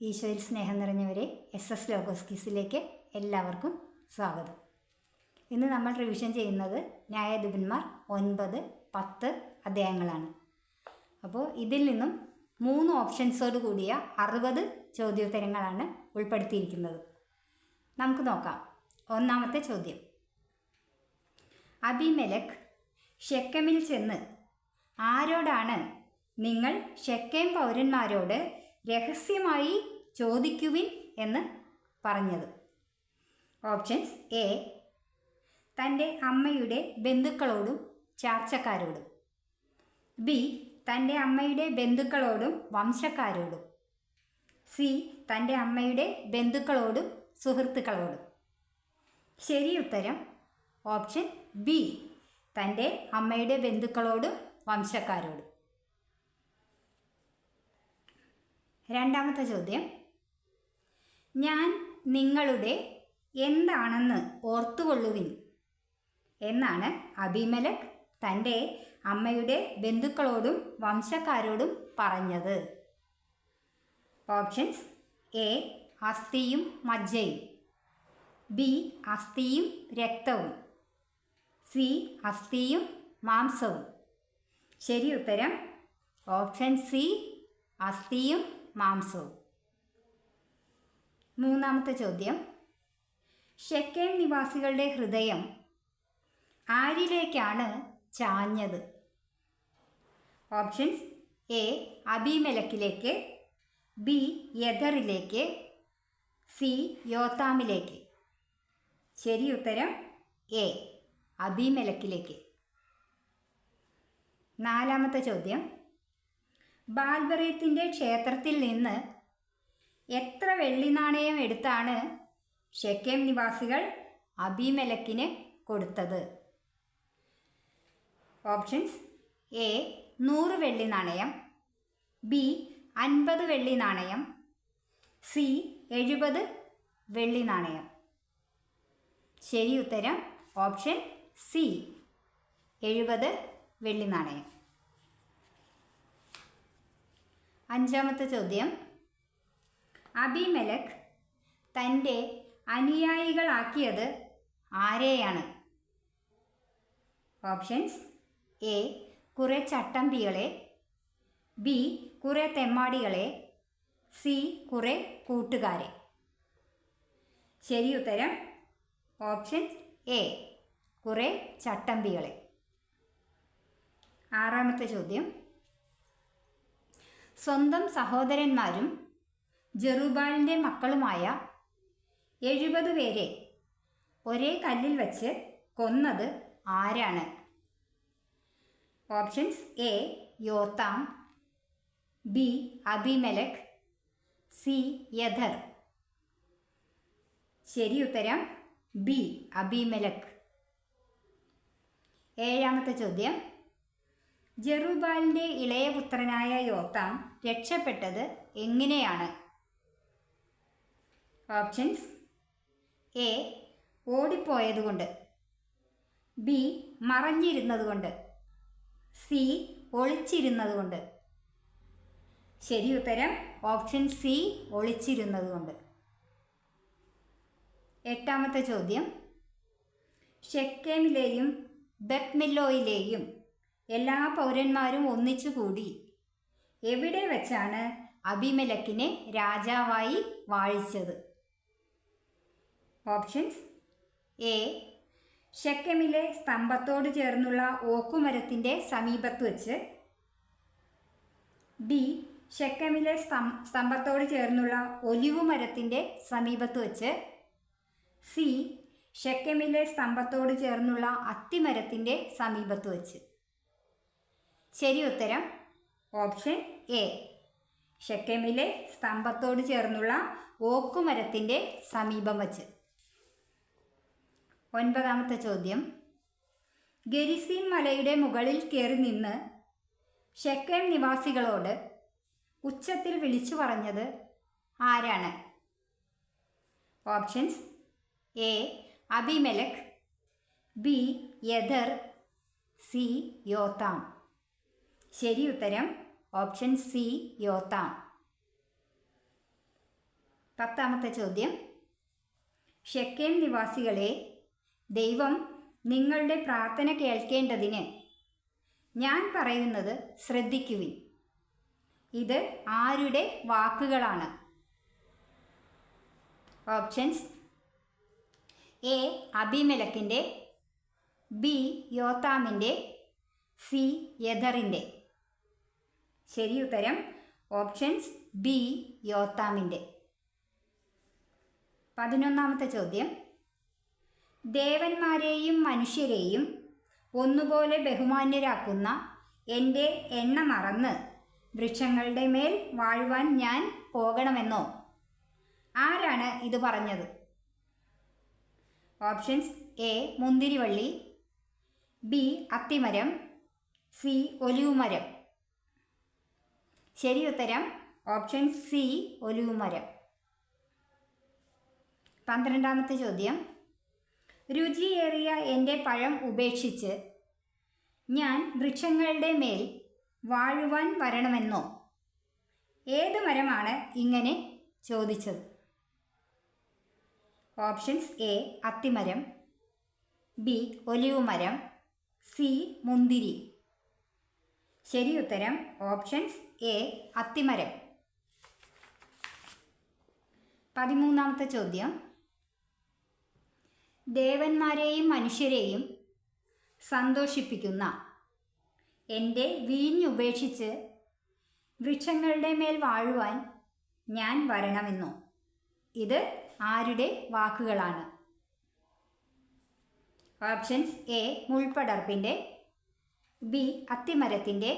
ഈശോയിൽ സ്നേഹം നിറഞ്ഞവരെ, SS logos ക്വിസിലേക്ക് എല്ലാവർക്കും സ്വാഗതം. ഇന്ന് നമ്മൾ റിവിഷൻ ചെയ്യുന്നത് ന്യായാധിപന്മാർ 9, 10 അധ്യായങ്ങളാണ്. അപ്പോൾ ഇതിൽ നിന്നും 3 ഓപ്ഷൻസോട് കൂടിയ 60 ചോദ്യോത്തരങ്ങളാണ് ഉൾപ്പെടുത്തിയിരിക്കുന്നത്. നമുക്ക് നോക്കാം. ഒന്നാമത്തെ ചോദ്യം: അബീമേലെക്ക് ഷെക്കെമിൽ ചെന്ന് ആരോടാണ് നിങ്ങൾ ഷെക്കേം പൗരന്മാരോട് രഹസ്യമായി ചോദിക്കുവിൻ എന്ന് പറഞ്ഞത്? ഓപ്ഷൻസ്: എ, തൻ്റെ അമ്മയുടെ ബന്ധുക്കളോടും ചാർച്ചക്കാരോടും. ബി, തൻ്റെ അമ്മയുടെ ബന്ധുക്കളോടും വംശക്കാരോടും. സി, തൻ്റെ അമ്മയുടെ ബന്ധുക്കളോടും സുഹൃത്തുക്കളോടും. ശരി ഉത്തരം ഓപ്ഷൻ ബി, തൻ്റെ അമ്മയുടെ ബന്ധുക്കളോടും വംശക്കാരോടും. രണ്ടാമത്തെ ചോദ്യം: ഞാൻ നിങ്ങളുടെ എന്താണെന്ന് ഓർത്തുകൊള്ളുവിൻ എന്നാണ് അബീമേലെക്ക് തൻ്റെ അമ്മയുടെ ബന്ധുക്കളോടും വംശക്കാരോടും പറഞ്ഞത്. ഓപ്ഷൻസ്: എ, അസ്ഥിയും മജ്ജയും. ബി, അസ്ഥിയും രക്തവും. സി, അസ്ഥിയും മാംസവും. ശരി ഉത്തരം ഓപ്ഷൻ സി, അസ്ഥിയും മാംസവും. മൂന്നാമത്തെ ചോദ്യം: ഷെക്കേം നിവാസികളുടെ ഹൃദയം ആരിലേക്കാണ് ചാഞ്ഞത്? ഓപ്ഷൻസ്: എ, അബീമേലെക്കിലേക്ക്. ബി, യെഥറിലേക്ക്. സി, യോത്താമിലേക്ക്. ശരി ഉത്തരം എ, അബീമേലെക്കിലേക്ക്. നാലാമത്തെ ചോദ്യം: ബാൽബറീത്തിൻ്റെ ക്ഷേത്രത്തിൽ നിന്ന് എത്ര വെള്ളി നാണയം എടുത്താണ് ഷെക്കേം നിവാസികൾ അബീമേലെക്കിന് കൊടുത്തത്? ഓപ്ഷൻസ്: എ, 100 വെള്ളി നാണയം. ബി, 50 വെള്ളി നാണയം. സി, 70 വെള്ളി നാണയം. ശരി ഉത്തരം ഓപ്ഷൻ സി, 70 വെള്ളി നാണയം. അഞ്ചാമത്തെ ചോദ്യം: അബീമേലെക്ക് തൻ്റെ അനുയായികളാക്കിയത് ആരെയാണ്? ഓപ്ഷൻസ്: എ, കുറേ ചട്ടമ്പികളെ. ബി, കുറേ തെമ്മാടികളെ. സി, കുറേ കൂട്ടുകാരെ. ശരി ഉത്തരം ഓപ്ഷൻ എ, കുറേ ചട്ടമ്പികളെ. ആറാമത്തെ ചോദ്യം: സ്വന്തം സഹോദരന്മാരും ജെറുബ്ബാലിൻ്റെ മക്കളുമായ 70 പേരെ ഒരേ കല്ലിൽ വച്ച് കൊന്നത് ആരാണ്? Options: A, Jotham. B, Abimelech. C, Jether. ശരി ഉത്തരം ബി, അബീമേലെക്ക്. ഏഴാമത്തെ ചോദ്യം: ജെറുബ്ബാലിൻ്റെ ഇളയ പുത്രനായ യോത്താം രക്ഷപ്പെട്ടത് എങ്ങനെയാണ്? ഓപ്ഷൻസ്: എ, ഓടിപ്പോയതുകൊണ്ട്. ബി, മറഞ്ഞിരുന്നതുകൊണ്ട്. സി, ഒളിച്ചിരുന്നതുകൊണ്ട്. ശരി ഉത്തരം ഓപ്ഷൻ സി, ഒളിച്ചിരുന്നതുകൊണ്ട്. എട്ടാമത്തെ ചോദ്യം: ഷെക്കേമിലെയും ബെത്ത് മില്ലോയിലെയും എല്ലാ പൗരന്മാരും ഒന്നിച്ചുകൂടി എവിടെ വെച്ചാണ് അബീമേലെക്കിനെ രാജാവായി വാഴിച്ചത്? ഓപ്ഷൻസ്: എ, ഷെക്കെമിലെ സ്തംഭത്തോട് ചേർന്നുള്ള ഓക്കുമരത്തിൻ്റെ സമീപത്ത് വെച്ച്. ബി, ഷെക്കെമിലെ സ്തംഭത്തോട് ചേർന്നുള്ള ഒലിവു മരത്തിൻ്റെ സമീപത്ത് വെച്ച്. സി, ഷെക്കെമിലെ സ്തംഭത്തോട് ചേർന്നുള്ള അത്തിമരത്തിൻ്റെ സമീപത്ത് വെച്ച്. ശരി ഉത്തരം ഓപ്ഷൻ എ, ഷെക്കെമിലെ സ്തംഭത്തോട് ചേർന്നുള്ള ഓക്കുമരത്തിൻ്റെ സമീപം വച്ച്. ഒൻപതാമത്തെ ചോദ്യം: ഗെരിസീം മലയുടെ മുകളിൽ കയറി നിന്ന് ഷെക്കേം നിവാസികളോട് ഉച്ചത്തിൽ വിളിച്ചു പറഞ്ഞത് ആരാണ്? Options: A, Abimelech. B, Jether. C, Jotham. ശരി ഉത്തരം ഓപ്ഷൻ സി, യോത്താം. 10ാമത്തെ ചോദ്യം. ഷെക്കേം നിവാസികളെ, ദൈവം നിങ്ങളുടെ പ്രാർത്ഥന കേൾക്കേണ്ടതിന് ഞാൻ പറയുന്നത് ശ്രദ്ധിക്കുവിൻ. ഇത് ആരുടെ വാക്കുകളാണ്? ഓപ്ഷൻസ്: എ അബീമേലെക്കിൻ്റെ, ബി യോത്താമിൻ്റെ, സി യെഥറിൻ്റെ. ശരി ഉത്തരം ഓപ്ഷൻസ് ബി യോത്താമിൻ്റെ. 11ാമത്തെ ചോദ്യം. ദേവന്മാരെയും മനുഷ്യരെയും ഒന്നുപോലെ ബഹുമാന്യരാക്കുന്ന എൻ്റെ എണ്ണ മറന്ന് വൃക്ഷങ്ങളുടെ മേൽ വാഴുവാൻ ഞാൻ പോകണമെന്നോ? ആരാണ് ഇത് പറഞ്ഞത്? ഓപ്ഷൻസ്: എ മുന്തിരിവള്ളി, ബി അത്തിമരം, സി ഒലിവുമരം. ശരി ഉത്തരം ഓപ്ഷൻ സി ഒലിവുമരം. 12ാമത്തെ ചോദ്യം. രുചിയേറിയ എൻ്റെ പഴം ഉപേക്ഷിച്ച് ഞാൻ വൃക്ഷങ്ങളുടെ മേൽ വാഴുവാൻ വരണമെന്നോ? ഏത് മരമാണ് ഇങ്ങനെ ചോദിച്ചത്? ഓപ്ഷൻസ്: എ അത്തിമരം, ബി ഒലിവുമരം, സി മുന്തിരി. ശരി ഉത്തരം ഓപ്ഷൻസ് എ അത്തിമരം. 13ാമത്തെ ചോദ്യം. ദേവന്മാരെയും മനുഷ്യരെയും സന്തോഷിപ്പിക്കുന്ന എൻ്റെ വീഞ്ഞുപേക്ഷിച്ച് വൃക്ഷങ്ങളുടെ മേൽ വാഴുവാൻ ഞാൻ വരണമെന്നോ? ഇത് ആരുടെ വാക്കുകളാണ്? ഓപ്ഷൻസ്: എ മുൾപടർപ്പിൻ്റെ, ബി അത്തിമരത്തിൻ്റെ,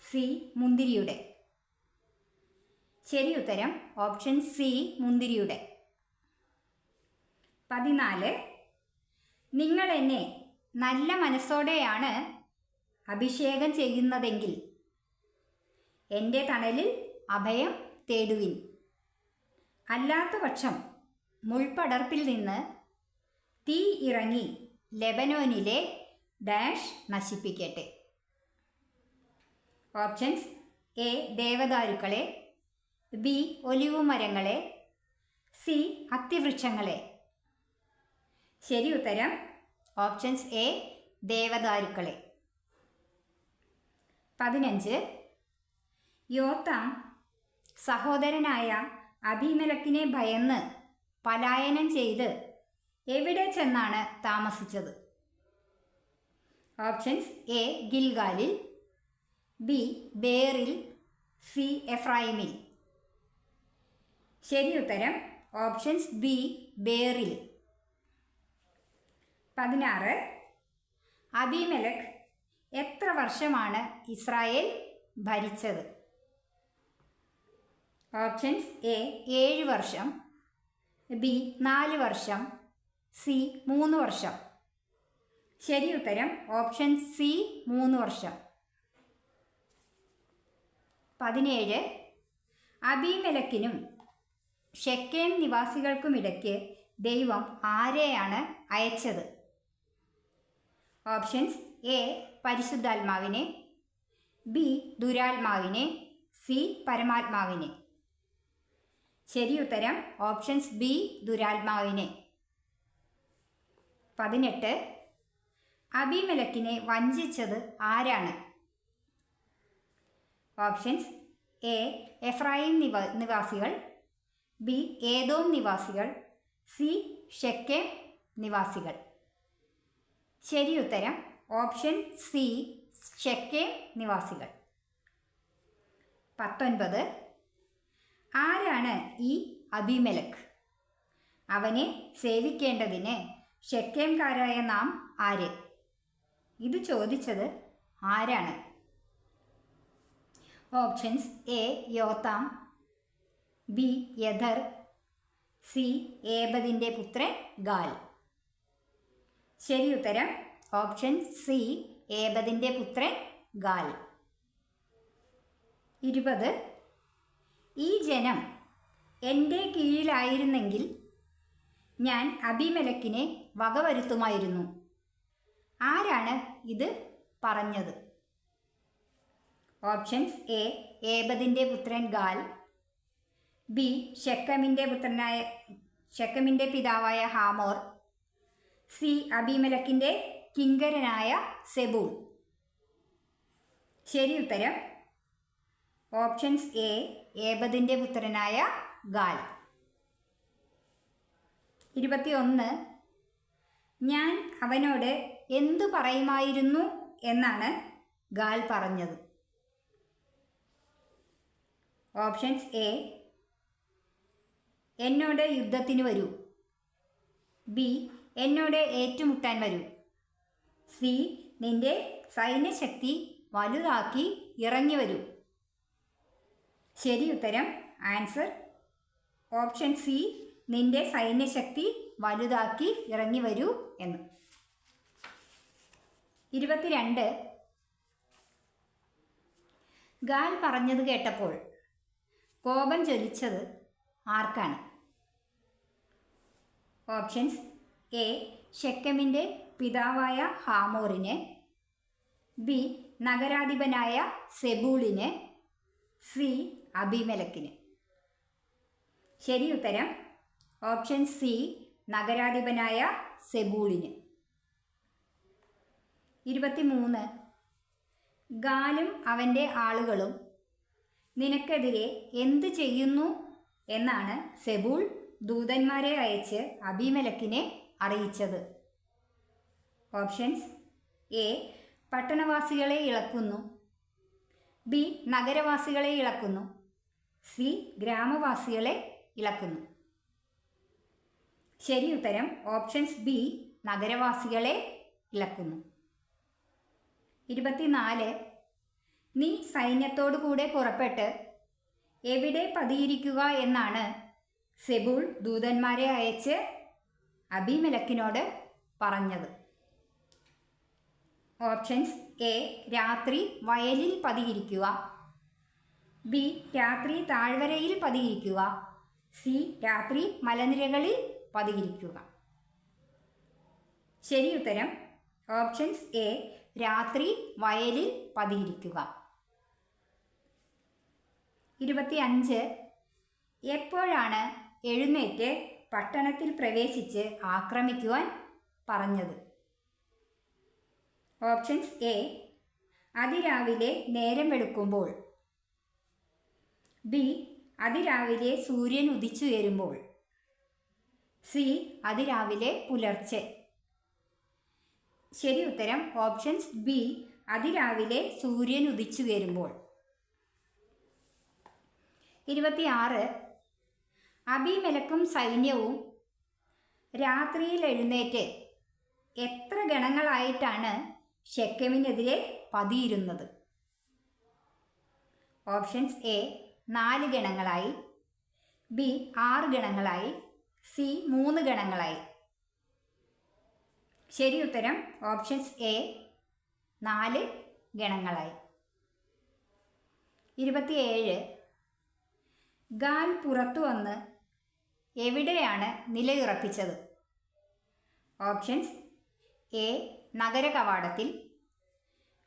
സി മുന്തിരിയുടെ. ശരി ഉത്തരം ഓപ്ഷൻ സി മുന്തിരിയുടെ. 14. നിങ്ങൾ എന്നെ നല്ല മനസ്സോടെയാണ് അഭിഷേകം ചെയ്യുന്നതെങ്കിൽ എൻ്റെ തണലിൽ അഭയം തേടുവിൻ. അല്ലാത്ത പക്ഷം മുൾപടർപ്പിൽ നിന്ന് തീ ഇറങ്ങി ലെബനോനിലെ ഡാഷ് നശിപ്പിക്കട്ടെ. ഓപ്ഷൻസ്: എ ദേവദാരുക്കളെ, ബി ഒലിവുമരങ്ങളെ, സി അത്തിവൃക്ഷങ്ങളെ. ശരി ഉത്തരം ഓപ്ഷൻസ് എ ദേവദാരുക്കളെ. 15. യോത്താം സഹോദരനായ അബീമേലെക്കിനെ ഭയന്ന് പലായനം ചെയ്ത് എവിടെ ചെന്നാണ് താമസിച്ചത്? ഓപ്ഷൻസ്: എ ഗിൽഗാലിൽ, ബി ബേറിൽ, സി എഫ്രായിമിൽ. ശരി ഉത്തരം ഓപ്ഷൻസ് ബി ബേറിൽ. 16. അബീമേലെക്ക് എത്ര വർഷമാണ് ഇസ്രായേൽ ഭരിച്ചത്? ഓപ്ഷൻസ്: എ 7 വർഷം, ബി 4 വർഷം, സി 3 വർഷം. ശരി ഉത്തരം ഓപ്ഷൻ സി 3 വർഷം. 17. അബീമേലെക്കിനും ഷെക്കേം നിവാസികൾക്കുമിടയ്ക്ക് ദൈവം ആരെയാണ് അയച്ചത്? ഓപ്ഷൻസ്: എ പരിശുദ്ധാത്മാവിനെ, ബി ദുരാത്മാവിനെ, സി പരമാത്മാവിനെ. ശരി ഉത്തരം ഓപ്ഷൻസ് ബി ദുരാത്മാവിനെ. 18. അബീമേലെക്കിനെ വഞ്ചിച്ചത് ആരാണ്? ഓപ്ഷൻസ്: എ എഫ്രായിം നിവാസികൾ, ബി ഏദോം നിവാസികൾ, സി ഷെക്കേം നിവാസികൾ. ശരി ഉത്തരം ഓപ്ഷൻ സി ഷെക്കേം നിവാസികൾ. 19. ആരാണ് ഈ അബീമേലെക്ക്? അവനെ സേവിക്കേണ്ടതിന് ഷെക്കേംകാരായ നാം ആര്? ഇത് ചോദിച്ചത് ആരാണ്? Options: A Jotham, B Jether, C ഏബദിൻ്റെ പുത്രൻ ഗാൽ. ശരി ഉത്തരം ഓപ്ഷൻ സി ഏബദിൻ്റെ പുത്രൻ ഗാൽ. 20. ഈ ജനം എൻ്റെ കീഴിലായിരുന്നെങ്കിൽ ഞാൻ അബീമേലെക്കിനെ വകവരുത്തുമായിരുന്നു. ആരാണ് ഇത് പറഞ്ഞത്? ഓപ്ഷൻസ്: എ ഏബദിൻ്റെ പുത്രൻ ഗാൽ, ബി ശെക്കമിൻ്റെ പിതാവായ ഹാമോർ, സി അബീമലക്കിൻ്റെ കിങ്കരനായ സെബൂൾ. ശരി ഉത്തരം ഓപ്ഷൻസ് എ ഏബദിൻ്റെ പുത്രനായ ഗാൽ. 21 ഞാൻ അവനോട് എന്തു പറയുമായിരുന്നു എന്നാണ് ഗാൽ പറഞ്ഞത്. ഓപ്ഷൻസ് എ എന്നോട് യുദ്ധത്തിന് വരൂ, ബി എന്നോട് ഏറ്റുമുട്ടാൻ വരൂ, സി നിന്റെ സൈന്യശക്തി വലുതാക്കി ഇറങ്ങി വരൂ. ശരി ഉത്തരം ആൻസർ ഓപ്ഷൻ സി നിന്റെ സൈന്യശക്തി വലുതാക്കി ഇറങ്ങി വരൂ എന്ന്. 22 ഗാൽ പറഞ്ഞത് കേട്ടപ്പോൾ കോപം ജ്വലിച്ചത് ആർക്കാണ്? ഓപ്ഷൻസ് എ ശെക്കമിൻ്റെ പിതാവായ ഹാമോറിന്, ബി നഗരാധിപനായ സെബൂളിന്, സി അബീമലക്കിന്. ശരി ഉത്തരം ഓപ്ഷൻ സി നഗരാധിപനായ സെബൂളിന്. 23 ഗാലും അവൻ്റെ ആളുകളും നിനക്കെതിരെ എന്ത് ചെയ്യുന്നു എന്നാണ് സെബൂൾ ദൂതന്മാരെ അയച്ച് അബീമലക്കിനെ അറിയിച്ചത്. ഓപ്ഷൻസ് എ പട്ടണവാസികളെ ഇളക്കുന്നു, ബി നഗരവാസികളെ ഇളക്കുന്നു, സി ഗ്രാമവാസികളെ ഇളക്കുന്നു. ശരി ഉത്തരം ഓപ്ഷൻസ് ബി നഗരവാസികളെ ഇളക്കുന്നു. 24 നീ സൈന്യത്തോടു കൂടെ പുറപ്പെട്ട് എവിടെ പതിയിരിക്കുക എന്നാണ് സെബൂൾ ദൂതന്മാരെ അയച്ച് അബീമലക്കിനോട് പറഞ്ഞത്. ഓപ്ഷൻസ് എ രാത്രി വയലിൽ പതിയിരിക്കുക, ബി രാത്രി താഴ്വരയിൽ പതിയിരിക്കുക, സി രാത്രി മലനിരകളിൽ പതിയിരിക്കുക. ശരി ഉത്തരം ഓപ്ഷൻസ് എ രാത്രി വയലിൽ പതിയിരിക്കുക. 25 എപ്പോഴാണ് എഴുന്നേറ്റ് പട്ടണത്തിൽ പ്രവേശിച്ച് ആക്രമിക്കുവാൻ പറഞ്ഞത്? ഓപ്ഷൻസ് എ അതിരാവിലെ നേരം വെളുക്കുമ്പോൾ, ബി അതിരാവിലെ സൂര്യൻ ഉദിച്ചുയരുമ്പോൾ, സി അതിരാവിലെ പുലർച്ചെ. ശരി ഉത്തരം ഓപ്ഷൻസ് ബി അതിരാവിലെ സൂര്യൻ ഉദിച്ചുയരുമ്പോൾ. 26 അബീമലക്കും സൈന്യവും രാത്രിയിൽ എഴുന്നേറ്റ് എത്ര ഗണങ്ങളായിട്ടാണ് ശെക്കമിനെതിരെ പതിയിരുന്നത്? ഓപ്ഷൻസ് എ 4 ഗണങ്ങളായി, ബി 6 ഗണങ്ങളായി, സി 3 ഗണങ്ങളായി. ശരി ഉത്തരം ഓപ്ഷൻസ് എ 4 ഗണങ്ങളായി. 27 ഗാൽ പുറത്തു വന്ന് എവിടെയാണ് നിലയുറപ്പിച്ചത്? ഓപ്ഷൻസ് എ നഗര കവാടത്തിൽ,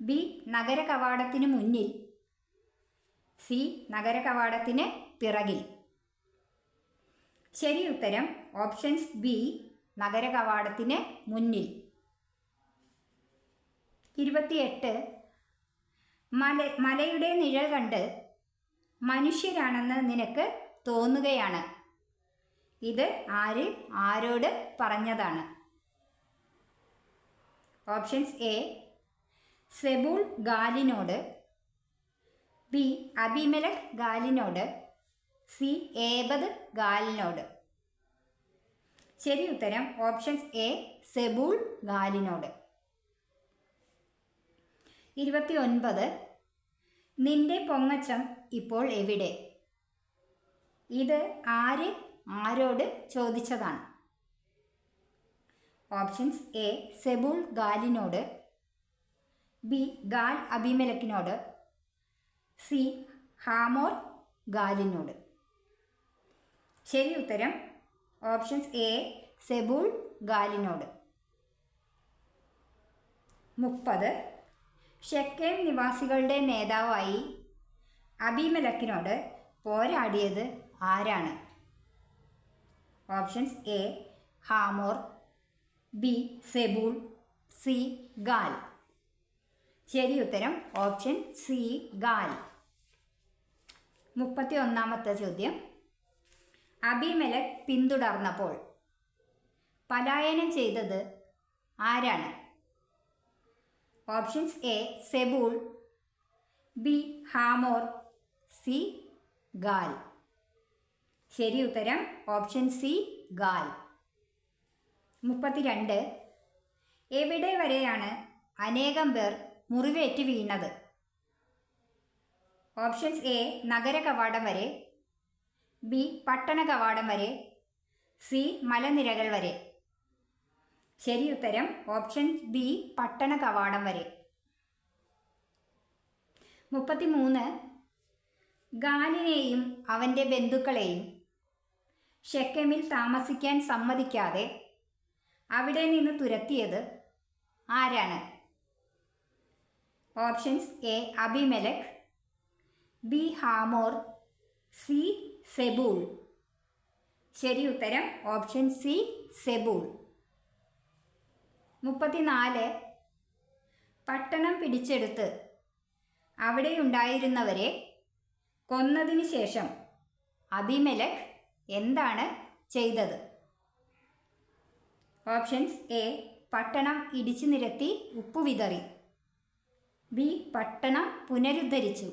ബി നഗര കവാടത്തിന് മുന്നിൽ, സി നഗര കവാടത്തിന് പിറകിൽ. ശരി ഉത്തരം ഓപ്ഷൻസ് ബി നഗര കവാടത്തിന് മുന്നിൽ. 28 മലയുടെ നിഴൽ കണ്ട് മനുഷ്യരാണെന്ന് നിനക്ക് തോന്നുകയാണ്. ഇത് ആര് ആരോട് പറഞ്ഞതാണ്? ഓപ്ഷൻസ് എ സെബൂൾ ഗാലിനോട്, ബി അബീമലക് ഗാലിനോട്, സി ഏബദ് ഗാലിനോട്. ശരി ഉത്തരം ഓപ്ഷൻസ് എ സെബൂൾ ഗാലിനോട്. 29 നിന്റെ പൊങ്ങച്ചം ഇപ്പോൾ എവിടെ? ഇത് ആര് ആരോട് ചോദിച്ചതാണ്? ഓപ്ഷൻസ് എ സെബൂൾ ഗാലിനോട്, ബി ഗാൽ അബീമലക്കിനോട്, സി ഹാമോർ ഗാലിനോട്. ശരി ഉത്തരം ഓപ്ഷൻസ് എ സെബൂൾ ഗാലിനോട്. 30 ശെക്കേം നിവാസികളുടെ നേതാവായി അബീമലക്കിനോട് പോരാടിയത് ആരാണ്? Options A Hamor, B Zebul, C Gaal. ശരി ഉത്തരം ഓപ്ഷൻ സി ഗാൽ. 31ാമത്തെ ചോദ്യം. അബീമേലെക്ക് പിന്തുടർന്നപ്പോൾ പലായനം ചെയ്തത് ആരാണ്? Options A Zebul, B Hamor, C Gaal. ശരി ഉത്തരം ഓപ്ഷൻ സി ഗാൽ. 32. എവിടെ വരെയാണ് അനേകം പേർ മുറിവേറ്റ് വീണത്? ഓപ്ഷൻസ് എ നഗര കവാടം വരെ, ബി പട്ടണ കവാടം വരെ, സി മലനിരകൾ വരെ. ശരി ഉത്തരം ഓപ്ഷൻ ബി പട്ടണ കവാടം വരെ. 33. ഗാലിനെയും അവൻ്റെ ബന്ധുക്കളെയും ഷെക്കെമിൽ താമസിക്കാൻ സമ്മതിക്കാതെ അവിടെ നിന്ന് തുരത്തിയത് ആരാണ്? Options A Abimelech, B Hamor, C Zebul. ശരി ഉത്തരം ഓപ്ഷൻ സി സെബൂൾ. 34. പട്ടണം പിടിച്ചെടുത്ത് അവിടെയുണ്ടായിരുന്നവരെ കൊന്നതിന് ശേഷം അബീമേലെക്ക് എന്താണ് ചെയ്തത്? ഓപ്ഷൻസ് എ പട്ടണം ഇടിച്ചു നിരത്തി ഉപ്പു വിതറി, ബി പട്ടണം പുനരുദ്ധരിച്ചു,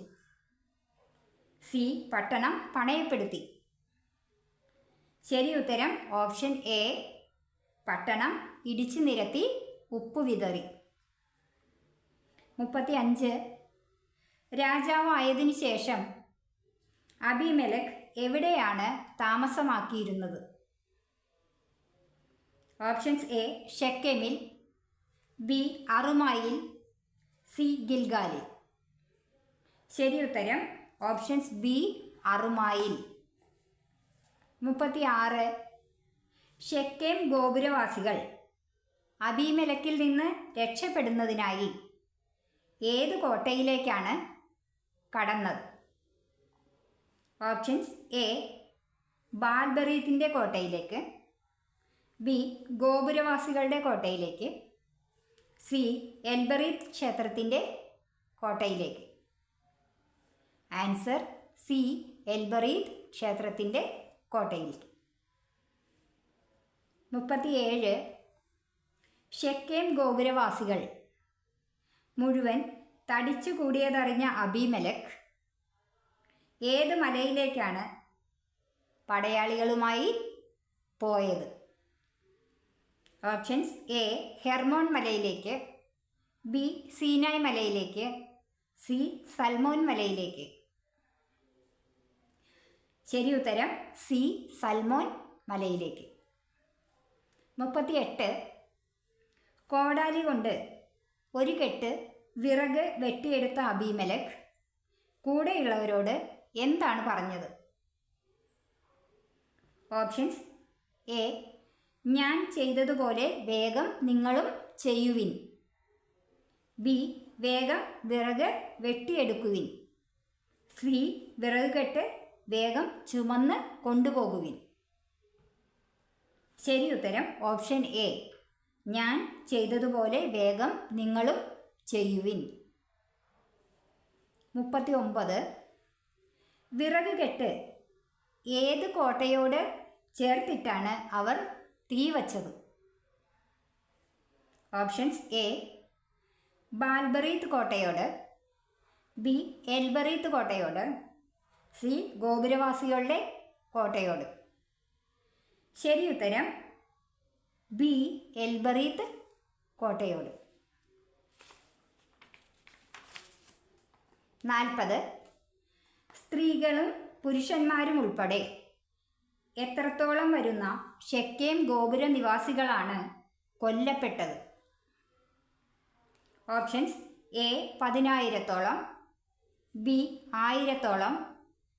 സി പട്ടണം പണയപ്പെടുത്തി. ശരി ഉത്തരം ഓപ്ഷൻ എ പട്ടണം ഇടിച്ചു നിരത്തി ഉപ്പു വിതറി. 35. രാജാവായതിനു ശേഷം അബീമേലെക്ക് എവിടെയാണ് താമസമാക്കിയിരുന്നത്? ഓപ്ഷൻസ് എ ഷെക്കെമിൽ, ബി അറുമായിൽ, സി ഗിൽഗാലിൽ. ശരി ഉത്തരം ഓപ്ഷൻസ് ബി അറുമായിൽ. 36. ഷെക്കേം ഗോപുരവാസികൾ അബീമേലെക്കിൽ നിന്ന് രക്ഷപ്പെടുന്നതിനായി ഏത് കോട്ടയിലേക്കാണ് കടന്നത്? ഓപ്ഷൻസ് എ ബാൽബെറീത്തിൻ്റെ കോട്ടയിലേക്ക്, ബി ഗോപുരവാസികളുടെ കോട്ടയിലേക്ക്, സി എൽബെറീത്ത് ക്ഷേത്രത്തിൻ്റെ കോട്ടയിലേക്ക്. ആൻസർ സി എൽബെറീത്ത് ക്ഷേത്രത്തിൻ്റെ കോട്ടയിലേക്ക്. 37. ഷെക്കേം ഗോപുരവാസികൾ മുഴുവൻ തടിച്ചു കൂടിയതറിഞ്ഞ അബീമേലെക്ക് ഏത് മലയിലേക്കാണ് പടയാളികളുമായി പോയത്? ഓപ്ഷൻസ് എ ഹെർമോൺ മലയിലേക്ക്, ബി സീനായ് മലയിലേക്ക്, സി സൽമോൻ മലയിലേക്ക്. ശരി ഉത്തരം സി സൽമോൻ മലയിലേക്ക്. 38. കോടാലി കൊണ്ട് ഒരു കെട്ട് വിറക് വെട്ടിയെടുത്ത അബീമേലെക്ക് കൂടെയുള്ളവരോട് എന്താണ് പറഞ്ഞത്? ഓപ്ഷൻസ് എ ഞാൻ ചെയ്തതുപോലെ വേഗം നിങ്ങളും ചെയ്യുവിൻ, ബി വേഗം വിറക് വെട്ടിയെടുക്കുവിൻ, സി വിറക് കെട്ട് വേഗം ചുമന്ന് കൊണ്ടുപോകുവിൻ. ശരി ഉത്തരം ഓപ്ഷൻ എ ഞാൻ ചെയ്തതുപോലെ വേഗം നിങ്ങളും ചെയ്യുവിൻ. 39. വിറക് കെട്ട് ഏത് കോട്ടയോട് ചേർത്തിട്ടാണ് അവർ തീ വച്ചത്? ഓപ്ഷൻസ് എ ബാൽബെറീത്ത് കോട്ടയോട്, ബി എൽബെറീത്ത് കോട്ടയോട്, സി ഗോപുരവാസികളുടെ കോട്ടയോട്. ശരി ഉത്തരം ബി എൽബെറീത്ത് കോട്ടയോട്. 40. സ്ത്രീകളും പുരുഷന്മാരും ഉൾപ്പെടെ എത്രത്തോളം വരുന്ന ഷെക്കേം ഗോപുര നിവാസികളാണ് കൊല്ലപ്പെട്ടത്? ഓപ്ഷൻസ് എ 10,000-ഓളം, ബി 1,000-ഓളം,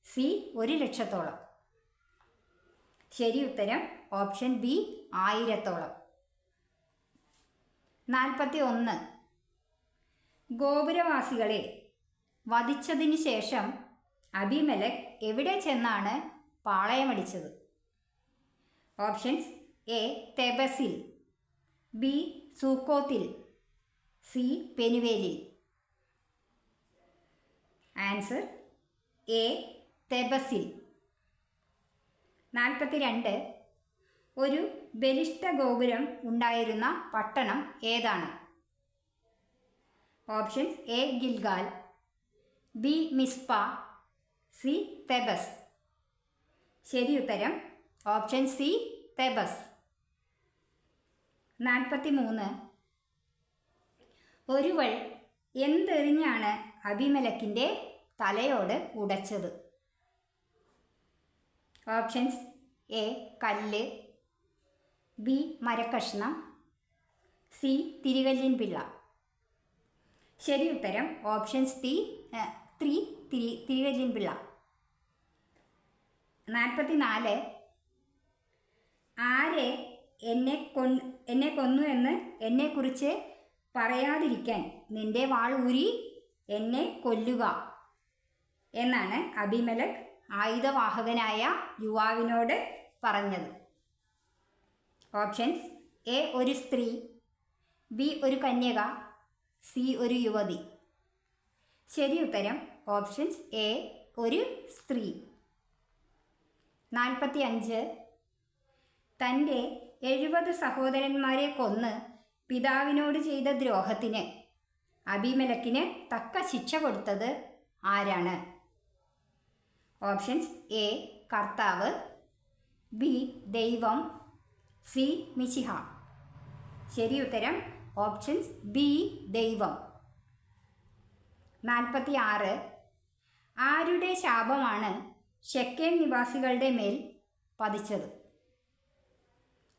സി 1,00,000-ഓളം. ശരി ഉത്തരം ഓപ്ഷൻ ബി 1,000-ഓളം. 41. ഗോപുരവാസികളെ വധിച്ചതിന് ശേഷം അബീമേലെക്ക് എവിടെ ചെന്നാണ് പാളയമടിച്ചത്? ഓപ്ഷൻസ്: എ തെബസിൽ, ബി സൂക്കോത്തിൽ, സി പെനുവേലിൽ. ആൻസർ എ തെബസിൽ. 42. ഒരു ബലിഷ്ഠ ഗോപുരം ഉണ്ടായിരുന്ന പട്ടണം ഏതാണ്? Options: A Gilgal, B Mizpah, C Thebez. ശരിയുത്തരം ഓപ്ഷൻ സി തെബസ്. 43. ഒരുവൾ എന്തെറിഞ്ഞാണ് അബിമലക്കിൻ്റെ തലയോട് ഉടച്ചത്? ഓപ്ഷൻസ്: എ കല്ല്, ബി മരക്കഷ്ണം, സി തിരികല്ലിൻ പിള്ള. ശരിയുത്തരം ഓപ്ഷൻസ് തിരികല്ലിൻ പിള്ള. 44. ആരെ എന്നെ കൊന്നു എന്ന് എന്നെക്കുറിച്ച് പറയാതിരിക്കാൻ നിന്റെ വാൾ ഊരി എന്നെ കൊല്ലുക എന്നാണ് അബിമലക് ആയുധവാഹകനായ യുവാവിനോട് പറഞ്ഞത്. ഓപ്ഷൻസ്: എ ഒരു സ്ത്രീ, ബി ഒരു കന്യക, സി ഒരു യുവതി. ശരിയുത്തരം ഓപ്ഷൻസ്: എ ഒരു സ്ത്രീ. 45. തൻ്റെ 70 സഹോദരന്മാരെ കൊന്ന് പിതാവിനോട് ചെയ്ത ദ്രോഹത്തിന് അബിമലക്കിന് തക്ക ശിക്ഷ കൊടുത്തത് ആരാണ്? ഓപ്ഷൻസ്: എ കർത്താവ്, ബി ദൈവം, സി മിശിഹ. ശരിയുത്തരം ഓപ്ഷൻസ് ബി ദൈവം. 46. ആരുടെ ശാപമാണ് ഷെക്കേം നിവാസികളുടെ മേൽ പതിച്ചത്?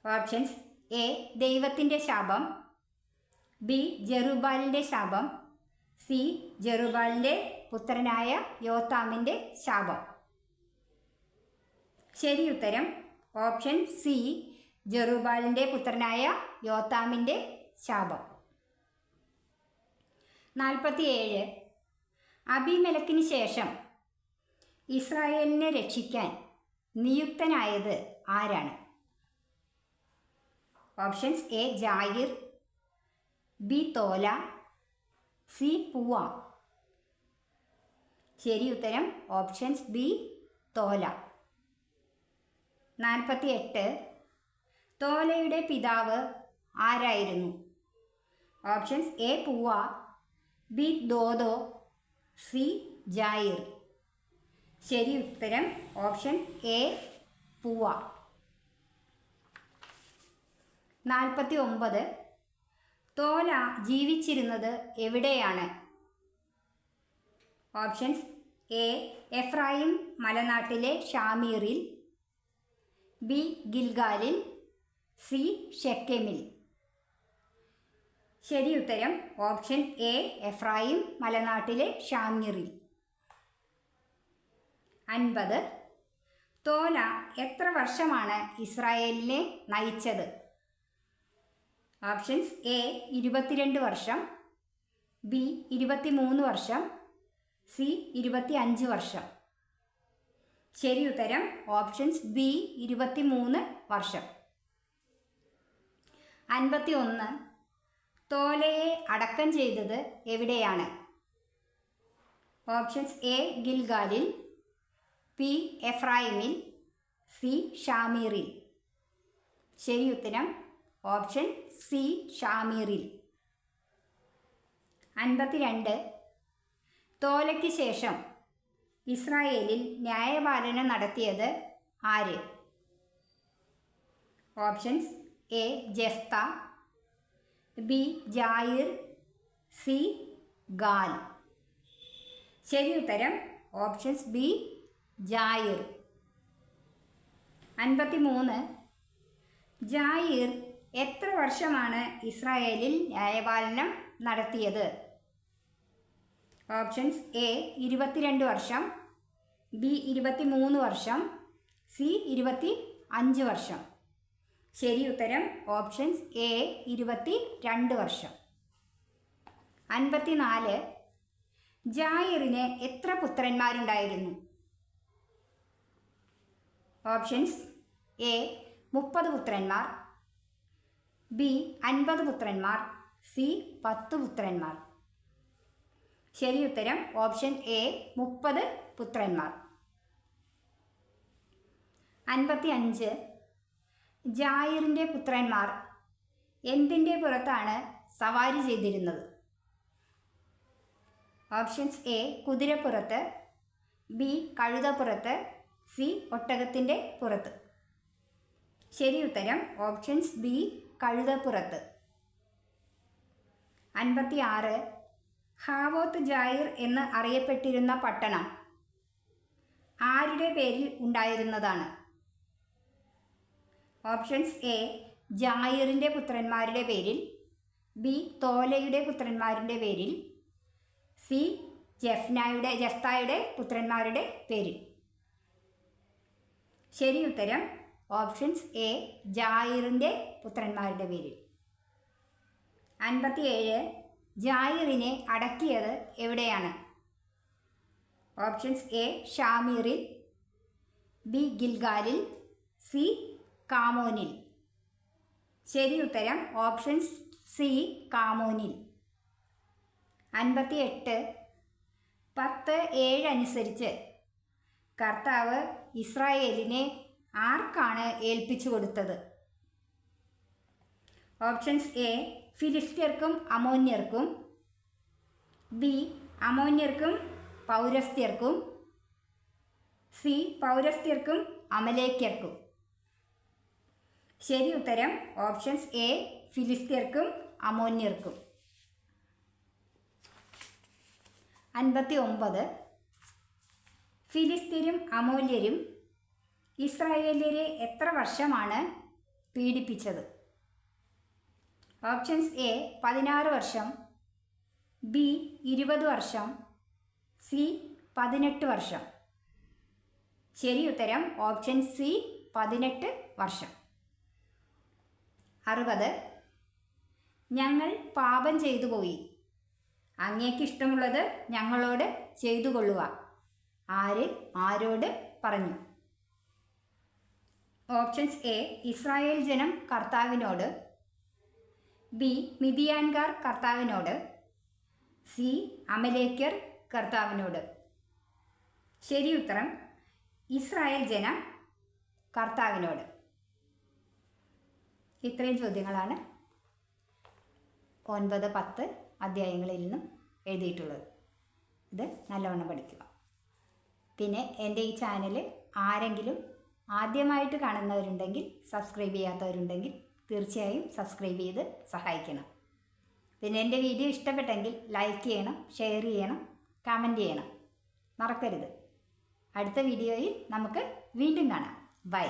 ഓപ്ഷൻസ്: എ ദൈവത്തിൻ്റെ ശാപം, ബി ജെറുബാലിൻ്റെ ശാപം, സി ജെറുബാലിൻ്റെ പുത്രനായ യോത്താമിൻ്റെ ശാപം. ശരിയുത്തരം ഓപ്ഷൻ സി ജെറുബാലിൻ്റെ പുത്രനായ യോത്താമിൻ്റെ ശാപം. 47. അബിമലക്കിന് ശേഷം ഇസ്രായേലിനെ രക്ഷിക്കാൻ നിയുക്തനായത് ആരാണ്? Options: A Jair, B Tola, C Puah. ശരിയുത്തരം ഓപ്ഷൻസ് ബി തോല. 48. തോലയുടെ പിതാവ് ആരായിരുന്നു? Options: A Puah, B Dodo, C Jair. ശരിയുത്തരം ഓപ്ഷൻ എ പൂവ. 49. തോല ജീവിച്ചിരുന്നത് എവിടെയാണ്? ഓപ്ഷൻസ്: എ എഫ്രായിം മലനാട്ടിലെ ഷാമീറിൽ, ബി ഗിൽഗാലിൽ, സി ഷെക്കെമിൽ. ശരിയുത്തരം ഓപ്ഷൻ എ എഫ്രായിം മലനാട്ടിലെ ഷാമീറിൽ. 50. തോല എത്ര വർഷമാണ് ഇസ്രായേലിനെ നയിച്ചത്? ഓപ്ഷൻസ്: എ 22 വർഷം, ബി 23 വർഷം, സി 25 വർഷം. ശരിയുത്തരം ഓപ്ഷൻസ് ബി 23 വർഷം. 51. തോലയെ അടക്കം ചെയ്തത് എവിടെയാണ്? ഓപ്ഷൻസ്: എ ഗിൽഗാലിൽ, ബി എഫ്രായിമിൽ, സി ഷാമീറിൽ. ശരിയുത്തരം ഓപ്ഷൻ സി ഷാമീറിൽ. 52. തോലയ്ക്ക് ശേഷം ഇസ്രായേലിൽ ന്യായപാലനം നടത്തിയത് ആര്? Options: A Jephthah, B Jair, C Gaal. ശരിയുത്തരം ഓപ്ഷൻസ് ബി ജായിർ. 53. ജായിർ എത്ര വർഷമാണ് ഇസ്രായേലിൽ ന്യായപാലനം നടത്തിയത്? ഓപ്ഷൻസ്: എ 22 വർഷം, ബി 23 വർഷം, സി 25 വർഷം. ശരിയുത്തരം ഓപ്ഷൻസ് എ 22 വർഷം. 54. ജായിറിന് എത്ര പുത്രന്മാരുണ്ടായിരുന്നു? ഓപ്ഷൻസ് എ 30 പുത്രന്മാർ, ബി 50 പുത്രന്മാർ, സി 10 പുത്രന്മാർ. ശരിയുത്തരം ഓപ്ഷൻ എ 30 പുത്രന്മാർ. 55. ജായിറിൻ്റെ പുത്രന്മാർ എന്തിൻ്റെ പുറത്താണ് സവാരി ചെയ്തിരുന്നത്? ഓപ്ഷൻസ് എ കുതിരപ്പുറത്ത്, ബി കഴുതപ്പുറത്ത്, സി ഒട്ടകത്തിൻ്റെ പുറത്ത്. ശരിയുത്തരം ഓപ്ഷൻസ് ബി കഴുതപ്പുറത്ത്. 56. ഹാവോത്ത് ജായിർ എന്ന് അറിയപ്പെട്ടിരുന്ന പട്ടണം ആരുടെ പേരിൽ ഉണ്ടായിരുന്നതാണ്? ഓപ്ഷൻസ് എ ജായിറിൻ്റെ പുത്രന്മാരുടെ പേരിൽ, ബി തോലയുടെ പുത്രന്മാരുടെ പേരിൽ, സി ജഫ്തായുടെ പുത്രന്മാരുടെ പേരിൽ. ശരിയുത്തരം ഓപ്ഷൻസ് എ ജായിറിൻ്റെ പുത്രന്മാരുടെ പേരിൽ. 57. ജായിറിനെ അടക്കിയത് എവിടെയാണ്? ഓപ്ഷൻസ് എ ഷാമീറിൽ, ബി ഗിൽഗാലിൽ, സി കാമോനിൽ. ശരിയുത്തരം ഓപ്ഷൻസ് സി കാമോനിൽ. 58. 10:7 അനുസരിച്ച് കർത്താവ് ഇസ്രായേലിനെ ആർക്കാണ് ഏൽപ്പിച്ചു കൊടുത്തത്? ഓപ്ഷൻസ് എ ഫിലിസ്ത്യർക്കും അമോന്യർക്കും, ബി അമോന്യർക്കും പൗരസ്ത്യർക്കും, സി പൗരസ്ത്യർക്കും അമലേക്യർക്കും. ശരിയുത്തരം ഓപ്ഷൻസ് എ ഫിലിസ്ത്യർക്കും അമോന്യർക്കും. 59. ഫിലിസ്ത്യരും അമോല്യരും ഇസ്രായേലിനെ എത്ര വർഷമാണ് പീഡിപ്പിച്ചത്? ഓപ്ഷൻസ് എ 16 വർഷം, ബി 20 വർഷം, സി 18 വർഷം. ശരിയുത്തരം ഓപ്ഷൻ സി 18 വർഷം. 60. ഞങ്ങൾ പാപം ചെയ്തു പോയി, അങ്ങേക്കിഷ്ടമുള്ളത് ഞങ്ങളോട് ചെയ്തു കൊള്ളുക, ആര് ആരോട് പറഞ്ഞു? ഓപ്ഷൻസ് എ ഇസ്രായേൽ ജനം കർത്താവിനോട്, ബി മിദിയാൻകാർ കർത്താവിനോട്, സി അമലേക്യർ കർത്താവിനോട്. ശരിയുത്തരം ഇസ്രായേൽ ജനം കർത്താവിനോട്. ഇത്രയും ചോദ്യങ്ങളാണ് 9, 10 അധ്യായങ്ങളിൽ നിന്നും എഴുതിയിട്ടുള്ളത്. ഇത് നല്ലവണ്ണം പഠിക്കുക. പിന്നെ എൻ്റെ ഈ ചാനൽ ആരെങ്കിലും ആദ്യമായിട്ട് കാണുന്നവരുണ്ടെങ്കിൽ, സബ്സ്ക്രൈബ് ചെയ്യാത്തവരുണ്ടെങ്കിൽ തീർച്ചയായും സബ്സ്ക്രൈബ് ചെയ്ത് സഹായിക്കണം. പിന്നെ എൻ്റെ വീഡിയോ ഇഷ്ടപ്പെട്ടെങ്കിൽ ലൈക്ക് ചെയ്യണം, ഷെയർ ചെയ്യണം, കമൻറ്റ് ചെയ്യണം, മറക്കരുത്. അടുത്ത വീഡിയോയിൽ നമുക്ക് വീണ്ടും കാണാം. ബൈ.